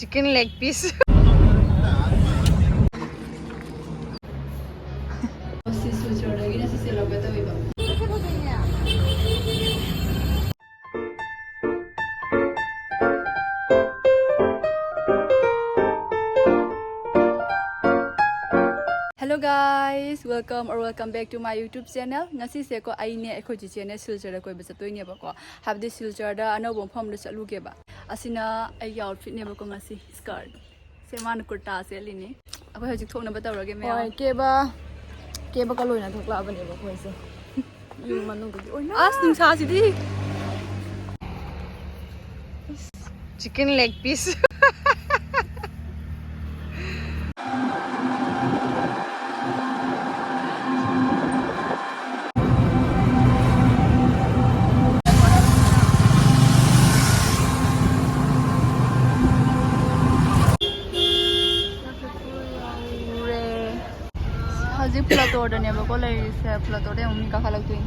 chicken leg piece. Hello guys, welcome back to my YouTube channel. Ngasi se ko ai ne ekho ji channel silchar ko ba chatoi ne ba ko habde silchar da ano bom phom da chalu ke ba asina ai outfit ne ba ko ngasi skirt se man kurta se li ni akoi hojik thok na ba tawrage me Oi ke ba ka loina thokla ba ne ba ko se yum manu gi oi na as ning sa si di chicken leg piece. hojik plator da ne ba ko lai se plator de ummi ka khalak tuin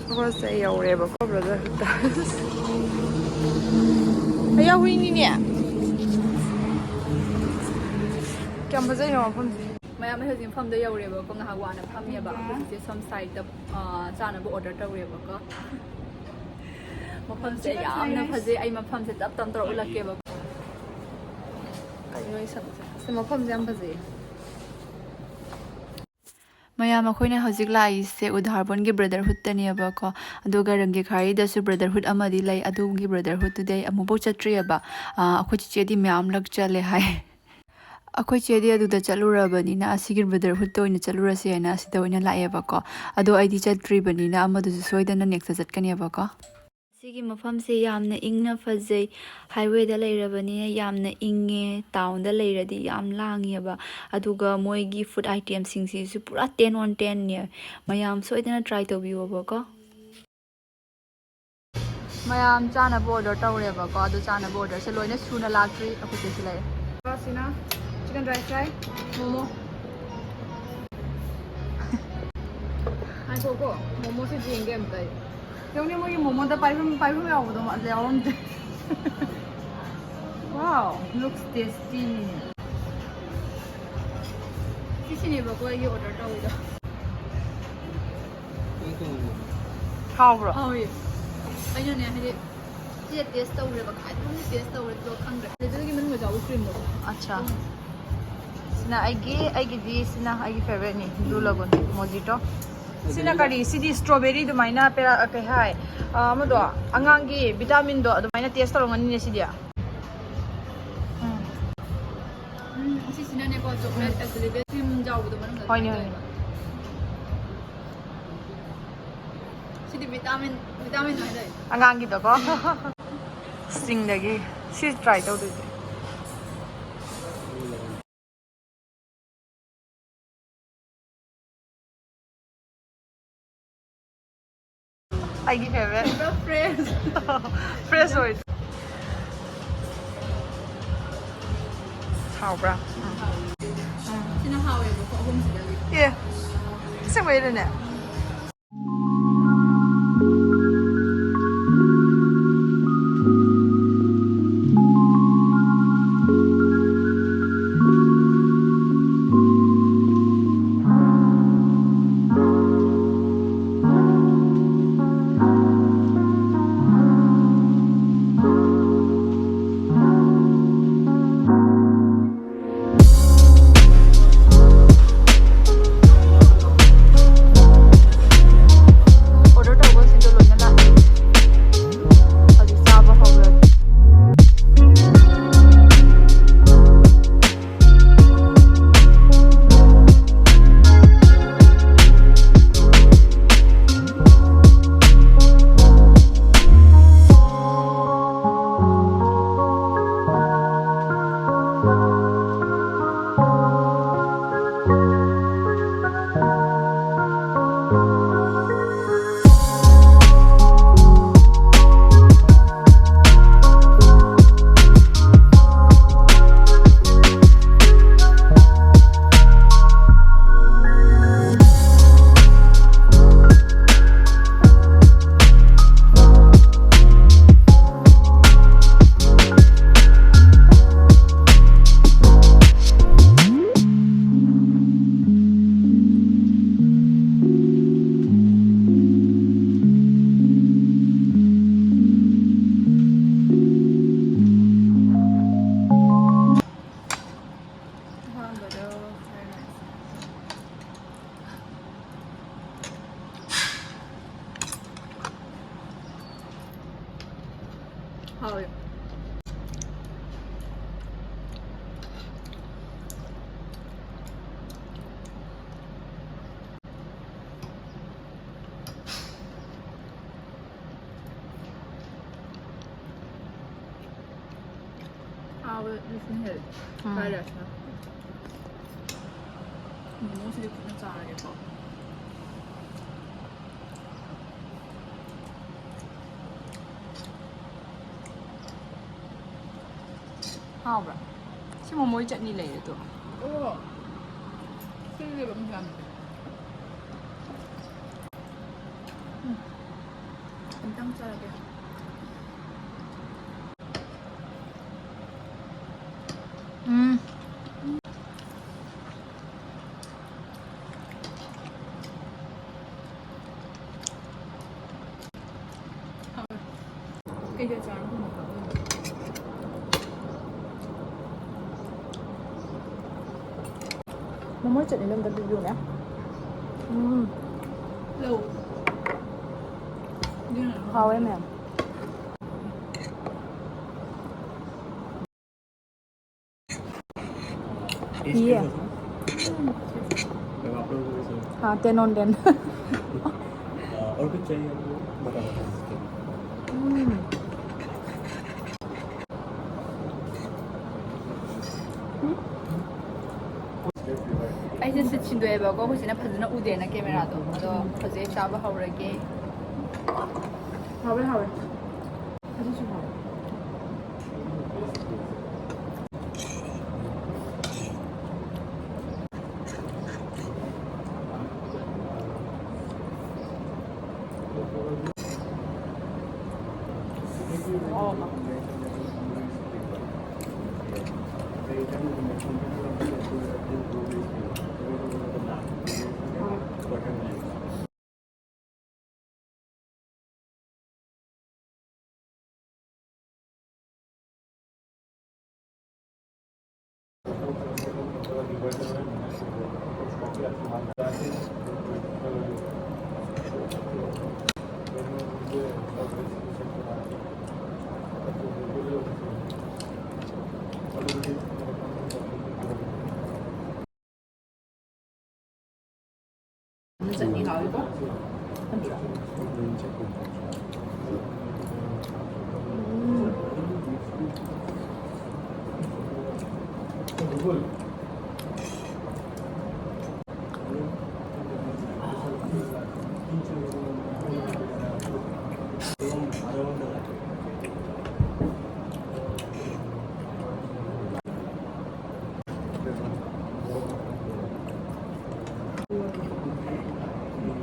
What say you over ba ko Brotherhood. Ay hui ni ne. Kyam ba zai no pham mayam hojik pham da yaure ba ko nga wa na pham ye ba ko se some side da chana ba order tawre ba ko mafam se yamna phaje ai mafam se tap tam tor ulak ke ba ai noi sa se ma pham jam ba zai. mayam akhoi hojik lai se Udharbond gi Brotherhood tani ba ko aduga rangi khari da su Brotherhood amadi lai adu gi Brotherhood today amubo chatri ba akhoi che di myam lak chale hai akhoi che di adu da chalura bani na asigi Brotherhood to ina chalura se na asida oina lae ba ko adu id chatri bani na amadu soidana next jatkani ba ko sigi mafam se yamna ingna fazai highway da leirabani yamna inge town da leiradi yam langi ba aduga moigi food items sing si su pura 10 on 10 ne mayam soidana try to biwa ba ko mayam chana border tawre ba ko adu chana border se loina suna lakri akute se lai Sina chicken dry fry momo. Ai ko momo se jing game tai. Yung ni mo yung momo da parfum yaw do ma yawn. Wow, looks tasty. sisi ne ba ko ye order tawi da How bro? oh ye ayo ne hade ye taste tawre ba ka tum taste tawre to khangre de gi man ma jaw cream mo Acha. Sina aigi di sina aigi favorite ni blue lagoon mojito. Sina kari sidi strawberry do maina pera kai hai. Amado angangi vitamin do maina taste to ngani ne sidia. sisi ne ko chocolate actually be cream jaw do man Hoi ni. sidi vitamin na dai Angangi do ko. Sting lagi. Si try to do. Aigi favorite. the fresh Fresh oil. How bra? sina hawe ba ko home sida Yeah. Same way than that. 하고 무슨 해? 파이러스나. 무엇이 그런 줄 알겠어. Hao rồi. Chứ mà mỗi trận đi lẻ được. Ồ. Cái gì bấm gần. Mình tăng cho là kìa. Cái giờ trắng không có. Mỗi trận này lâm tập được nè. Lâu. Hào em nè. Iya. हाँ ten on ten. और कुछ चाहिए आपको बता ꯑꯩꯁꯦ ꯁꯤꯠ ꯁꯤꯟꯗꯣꯛꯑꯦꯕꯀꯣ ꯍꯧꯖꯤꯛꯅ ꯐꯖꯅ ꯎꯗꯦꯅ ꯀꯦꯃꯦꯔꯥꯗꯣ ꯑꯗꯣ ꯍꯧꯖꯤꯛ ꯆꯥꯕ ꯍꯧꯔꯒꯦ. 하왜 하왜. 아주 좋아. chutney hào 이거?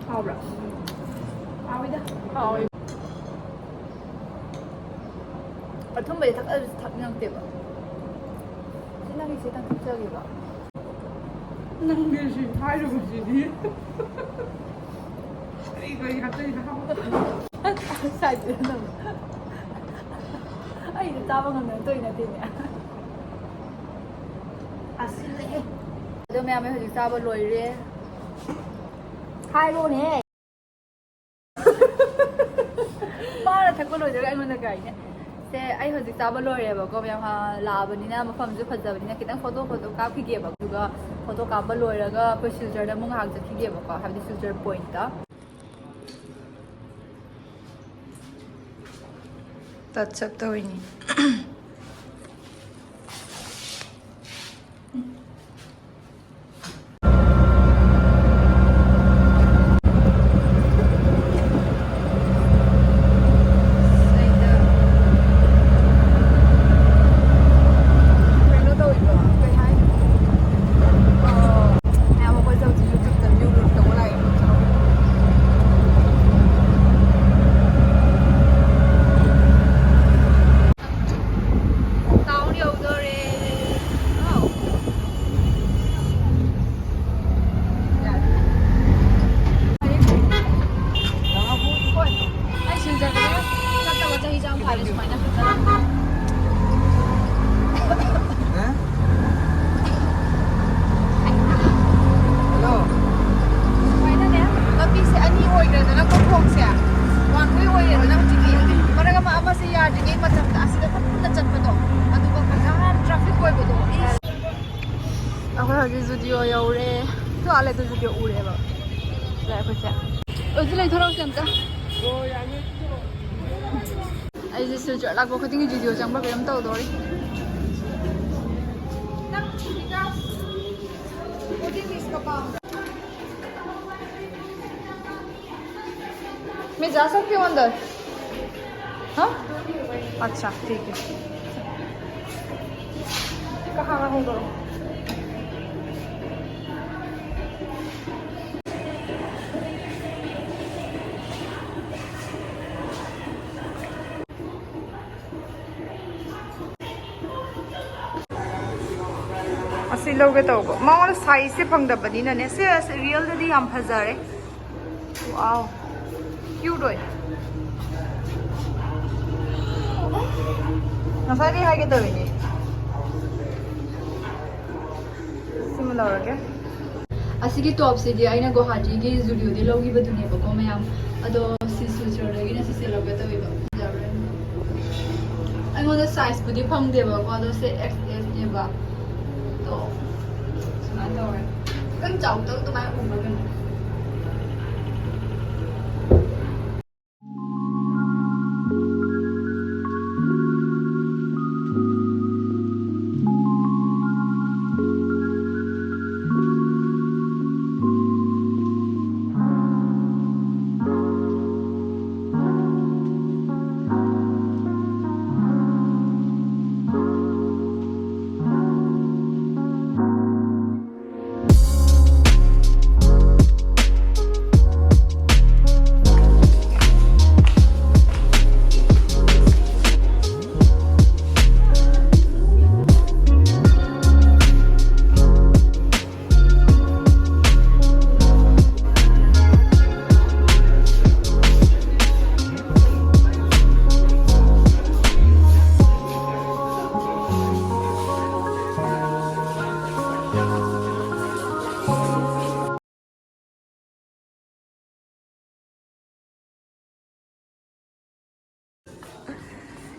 하오라. 하오이다. 하오이. 통발이 다 그냥 대봐. 신나게 세상 갑자기 봐. 남겨시 하려고 지니. 이거 갑자기 하고. 사이즈 너무. 아 이제 짜먹으면 또 이나 되냐. 아슬레. 저 mẹ mới hồi sao bên lùi đi. Hai luôn nè. Ba là thật có lùi cho anh luôn là cái nhé. Thế anh hồi sao bên lùi rồi bảo cô em là bên này mà phẩm giúp phần giờ bên này cái tăng photo cáp khi bảo 그거 photo cáp bên lùi rồi cái procedure 뭔가 하자 khi bảo có have the procedure point đó. That's up to ini. Aku lagi studio ya ure, tu ale tu studio ure ba. Lai apa sih? Udah lagi thorang siapa? Oh ya ni. Aje studio lag bawa ketinggi studio jangan berapa yang tahu dori. Waging इसका palm मैं जा सकती हूँ अंदर हाँ अच्छा ठीक है कहाँ रहूँ करो ꯑꯁꯤ ꯂꯧꯒꯦ ꯇꯧꯕ ꯃꯉꯣꯟꯗ ꯁꯥꯏꯖꯁꯦ ꯐꯪꯗꯕꯅꯤꯅꯅꯦ ꯁꯦ ꯔꯤꯌꯦꯜꯗꯗꯤ ꯌꯥꯝ ꯐꯖꯔꯦ ꯋꯥꯎ ꯀ꯭ꯌꯨꯠ ꯑꯣꯏ ꯉꯁꯥꯏꯗꯤ ꯍꯥꯏꯒꯦ ꯇꯧꯏꯅꯦ ꯁꯤꯃ ꯂꯧꯔꯒꯦ ꯑꯁꯤꯒꯤ ꯇꯣꯞꯁꯤꯗꯤ ꯑꯩꯅ ꯒꯨꯋꯥꯍꯥꯇꯤꯒꯤ ꯖꯨꯗꯤꯑꯣꯗꯤ ꯂꯧꯈꯤꯕꯗꯨꯅꯦꯕꯀꯣ ꯃꯌꯥꯝ ꯑꯗꯣ ꯁꯤ ꯁꯨꯆꯔꯗꯒꯤꯅ ꯁꯤꯁꯦ ꯂꯧꯒꯦ ꯇꯧꯏꯕ ꯐꯖꯕ꯭ꯔꯥ ꯑꯩꯉꯣꯟꯗ ꯁꯥꯏꯖꯄꯨꯗꯤ ꯐꯪꯗꯦꯕꯀꯣ ꯑꯗꯣ ꯁꯤ XS ꯅꯦꯕ ꯑꯗꯣ ꯁꯨꯃꯥꯏꯅ ꯇꯧꯔꯦ ꯈꯤꯇꯪ ꯆꯥꯎꯇꯛ ꯑꯗꯨꯃꯥꯏꯅ ꯎꯕꯒꯅꯤ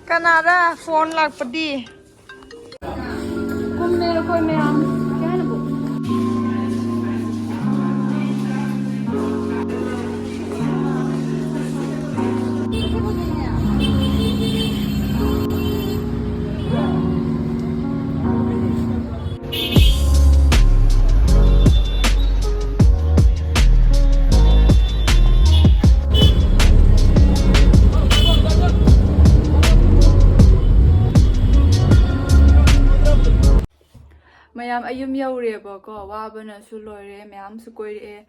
ꯀꯅꯥꯔ ꯐꯣꯟ ꯂꯥꯛꯄꯗꯤ ꯀꯨꯝꯃꯦ ꯑꯩꯈꯣꯏ ꯃꯌꯥꯝ ꯀꯩ ꯍꯥꯏꯅꯕꯣ ꯃꯌꯥꯝ ꯑꯌꯨꯝ ꯌꯧꯔꯦꯕꯀꯣ ꯋꯥꯕꯅꯁꯨ ꯂꯣꯏꯔꯦ ꯃꯌꯥꯝꯁꯨ ꯀꯣꯏꯔꯛꯑꯦ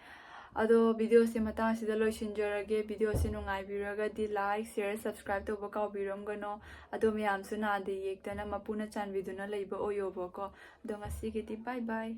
ꯑꯗꯣ ꯚꯤꯗꯤꯑꯣꯁꯦ ꯃꯇꯥꯡ ꯑꯁꯤꯗ ꯂꯣꯏꯁꯤꯟꯖꯔꯒꯦ ꯚꯤꯗꯤꯑꯣꯁꯦ ꯅꯨꯡꯉꯥꯏꯕꯤꯔꯒꯗꯤ ꯂꯥꯏꯛ ꯁꯦꯌꯔ ꯁꯕꯁꯀ꯭ꯔꯥꯏꯕ ꯇꯧꯕ ꯀꯥꯎꯕꯤꯔꯝꯒꯅꯣ ꯑꯗꯣ ꯃꯌꯥꯝꯁꯨ ꯅꯥꯗ ꯌꯦꯛꯇꯅ ꯃꯄꯨꯅ ꯆꯥꯟꯕꯤꯗꯨꯅ ꯂꯩꯕ ꯑꯣꯏꯌꯣꯕꯀꯣ ꯑꯗꯣ ꯉꯁꯤꯒꯤꯗꯤ ꯕꯥꯏ ꯕꯥꯏ